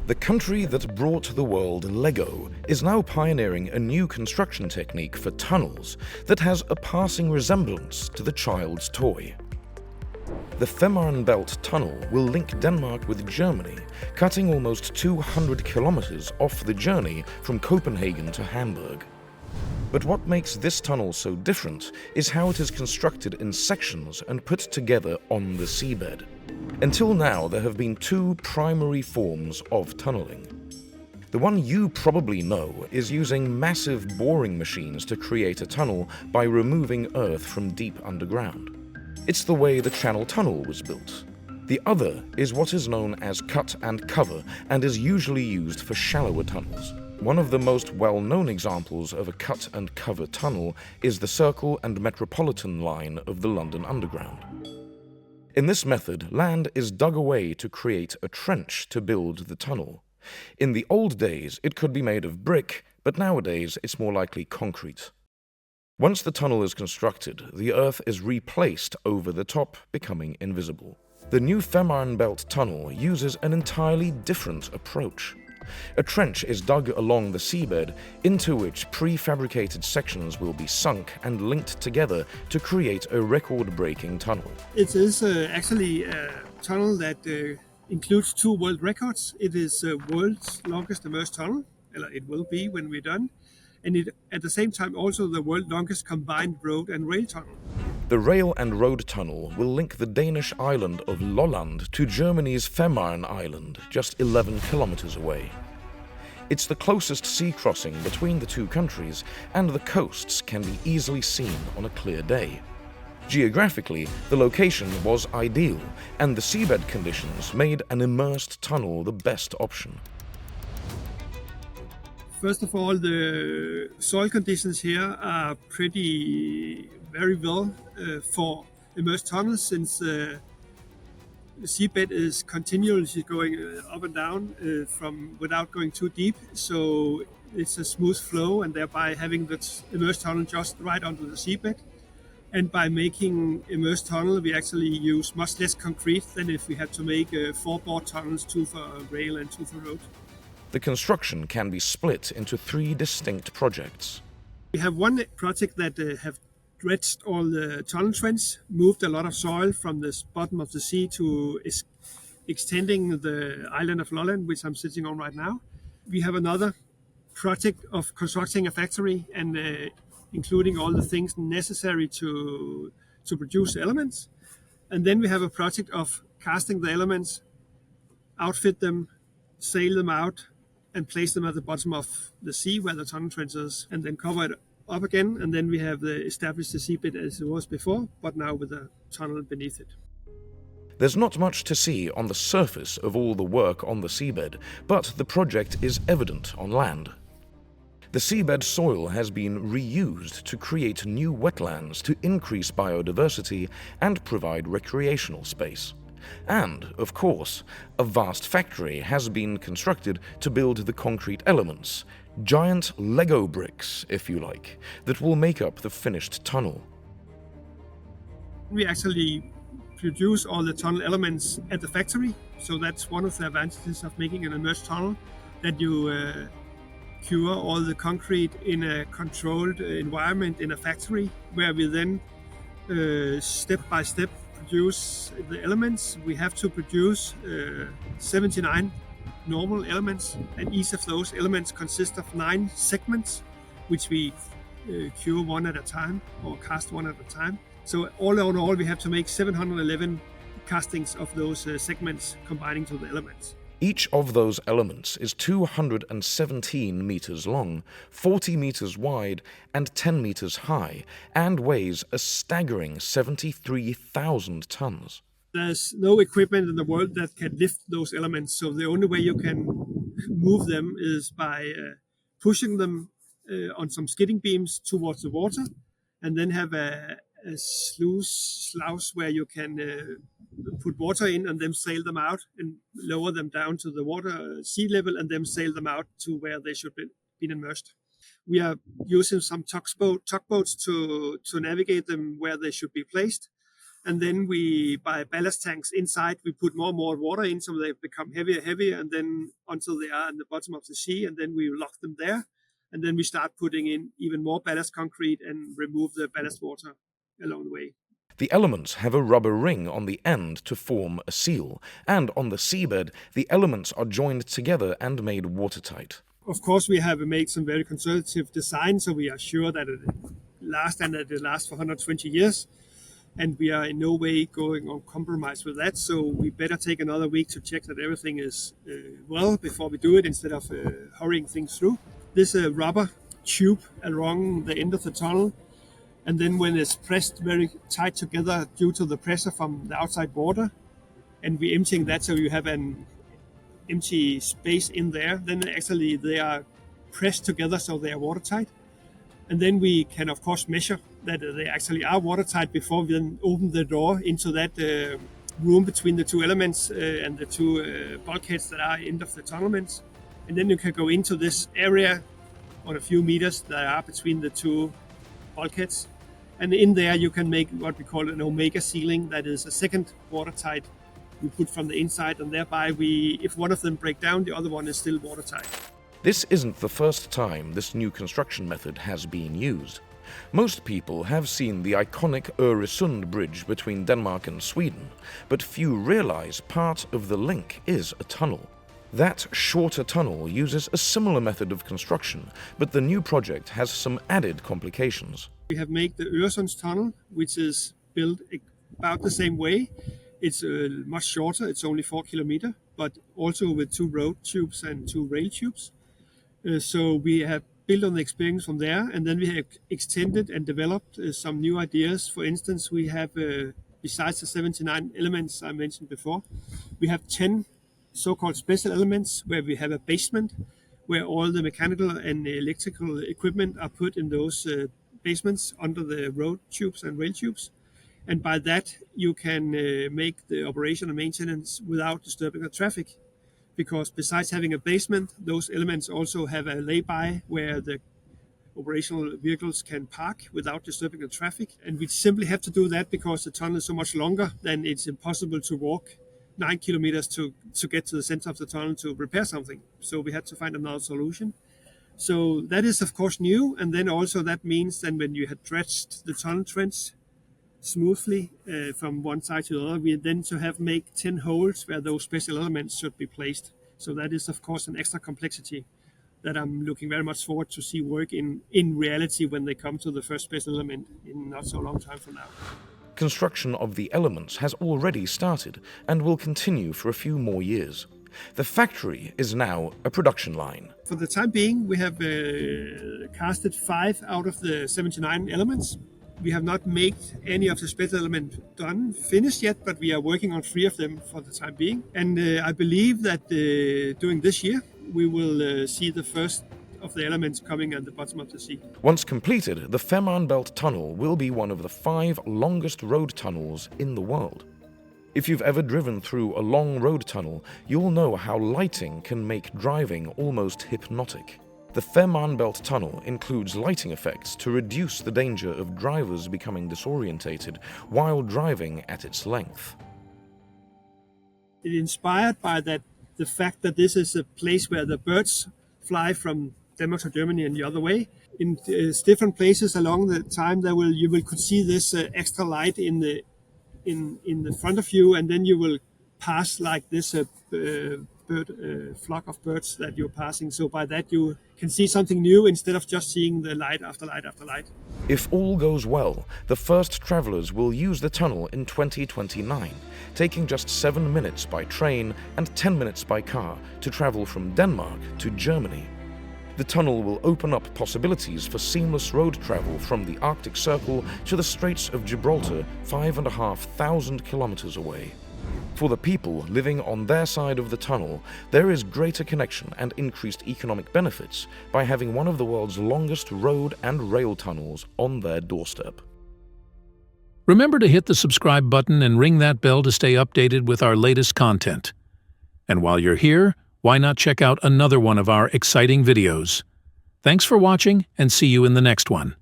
The country that brought the world Lego is now pioneering a new construction technique for tunnels that has a passing resemblance to the child's toy. The Fehmarnbelt tunnel will link Denmark with Germany, cutting almost 200 kilometers off the journey from Copenhagen to Hamburg. But what makes this tunnel so different is how it is constructed in sections and put together on the seabed. Until now, there have been two primary forms of tunneling. The one you probably know is using massive boring machines to create a tunnel by removing earth from deep underground. It's the way the Channel Tunnel was built. The other is what is known as cut and cover and is usually used for shallower tunnels. One of the most well-known examples of a cut and cover tunnel is the Circle and Metropolitan line of the London Underground. In this method, land is dug away to create a trench to build the tunnel. In the old days, it could be made of brick, but nowadays it's more likely concrete. Once the tunnel is constructed, the earth is replaced over the top, becoming invisible. The new Fehmarnbelt tunnel uses an entirely different approach. A trench is dug along the seabed, into which pre-fabricated sections will be sunk and linked together to create a record-breaking tunnel. It is actually a tunnel that includes two world records. It is the world's longest immersed tunnel, or it will be when we're done, and it at the same time also the world's longest combined road and rail tunnel. The rail and road tunnel will link the Danish island of Lolland to Germany's Fehmarn island, just 11 kilometers away. It's the closest sea crossing between the two countries, and the coasts can be easily seen on a clear day. Geographically, the location was ideal, and the seabed conditions made an immersed tunnel the best option. First of all, the soil conditions here are very well for immersed tunnels, since the seabed is continuously going up and down without going too deep. So it's a smooth flow, and thereby having the immersed tunnel just right onto the seabed. And by making immersed tunnel, we actually use much less concrete than if we had to make four-board tunnels, two for rail and two for road. The construction can be split into three distinct projects. We have one project that have dredged all the tunnel trench, moved a lot of soil from the bottom of the sea to extending the island of Lolland, which I'm sitting on right now. We have another project of constructing a factory and including all the things necessary to produce elements. And then we have a project of casting the elements, outfit them, sail them out, and place them at the bottom of the sea where the tunnel trench is, and then cover it up again. And then we have established the seabed as it was before, but now with a tunnel beneath it. There's not much to see on the surface of all the work on the seabed, but the project is evident on land. The seabed soil has been reused to create new wetlands to increase biodiversity and provide recreational space. And, of course, a vast factory has been constructed to build the concrete elements, giant Lego bricks, if you like, that will make up the finished tunnel. We actually produce all the tunnel elements at the factory, so that's one of the advantages of making an immersed tunnel, that you cure all the concrete in a controlled environment in a factory, where we then step by step produce the elements. We have to produce 79 normal elements, and each of those elements consist of 9 segments, which we cure one at a time or cast one at a time. So all in all, we have to make 711 castings of those segments combining to the elements. Each of those elements is 217 meters long, 40 meters wide, and 10 meters high, and weighs a staggering 73,000 tons. There's no equipment in the world that can lift those elements, so the only way you can move them is by pushing them on some skidding beams towards the water, and then have a sluice where you can put water in and then sail them out and lower them down to the water sea level, and then sail them out to where they should be immersed. We are using some tugboats to navigate them where they should be placed. And then we, by ballast tanks inside, we put more and more water in, so they become heavier, and then until they are in the bottom of the sea, and then we lock them there. And then we start putting in even more ballast concrete and remove the ballast water along the way. The elements have a rubber ring on the end to form a seal, and on the seabed, the elements are joined together and made watertight. Of course, we have made some very conservative design, so we are sure that it lasts and that it lasts for 120 years. And we are in no way going on compromise with that, so we better take another week to check that everything is well before we do it, instead of hurrying things through. This rubber tube along the end of the tunnel, and then when it's pressed very tight together due to the pressure from the outside water, and we're emptying that so you have an empty space in there, then actually they are pressed together so they are watertight. And then we can, of course, measure that they actually are watertight before we then open the door into that room between the two elements and the two bulkheads that are end of the tunnelments. And then you can go into this area on a few meters that are between the two bulkheads. And in there you can make what we call an omega sealing, that is a second watertight we put from the inside, and thereby if one of them break down, the other one is still watertight. This isn't the first time this new construction method has been used. Most people have seen the iconic Oresund Bridge between Denmark and Sweden, but few realize part of the link is a tunnel. That shorter tunnel uses a similar method of construction, but the new project has some added complications. We have made the Oresund tunnel, which is built about the same way. It's much shorter, it's only 4 kilometers, but also with 2 road tubes and 2 rail tubes. So we have built on the experience from there, and then we have extended and developed some new ideas. For instance, we have, besides the 79 elements I mentioned before, we have 10 so-called special elements where we have a basement where all the mechanical and electrical equipment are put in those basements under the road tubes and rail tubes. And by that, you can make the operation and maintenance without disturbing the traffic. Because besides having a basement, those elements also have a lay-by where the operational vehicles can park without disturbing the traffic. And we simply have to do that because the tunnel is so much longer than it's impossible to walk 9 kilometers to get to the center of the tunnel to repair something. So we had to find another solution. So that is, of course, new. And then also that means that when you had dredged the tunnel trench smoothly from one side to the other, we then to have make 10 holes where those special elements should be placed. So that is, of course, an extra complexity that I'm looking very much forward to see work in reality when they come to the first special element in not so long time from now. Construction of the elements has already started and will continue for a few more years. The factory is now a production line. For the time being, we have casted 5 out of the 79 elements. We have not made any of the special element finished yet, but we are working on 3 of them for the time being. And I believe that during this year, we will see the first of the elements coming at the bottom of the sea. Once completed, the Fehmarnbelt tunnel will be one of the 5 longest road tunnels in the world. If you've ever driven through a long road tunnel, you'll know how lighting can make driving almost hypnotic. The Fehmarnbelt tunnel includes lighting effects to reduce the danger of drivers becoming disorientated while driving at its length. It's inspired by the fact that this is a place where the birds fly from Denmark to Germany and the other way. In different places along the time, you could see this extra light in the front of you, and then you will pass like this flock of birds that you're passing. So by that you can see something new instead of just seeing the light after light after light. If all goes well, the first travelers will use the tunnel in 2029, taking just 7 minutes by train and 10 minutes by car to travel from Denmark to Germany. The tunnel will open up possibilities for seamless road travel from the Arctic Circle to the Straits of Gibraltar, 5,500 kilometers away. For the people living on their side of the tunnel, there is greater connection and increased economic benefits by having one of the world's longest road and rail tunnels on their doorstep. Remember to hit the subscribe button and ring that bell to stay updated with our latest content. And while you're here, why not check out another one of our exciting videos? Thanks for watching, and see you in the next one.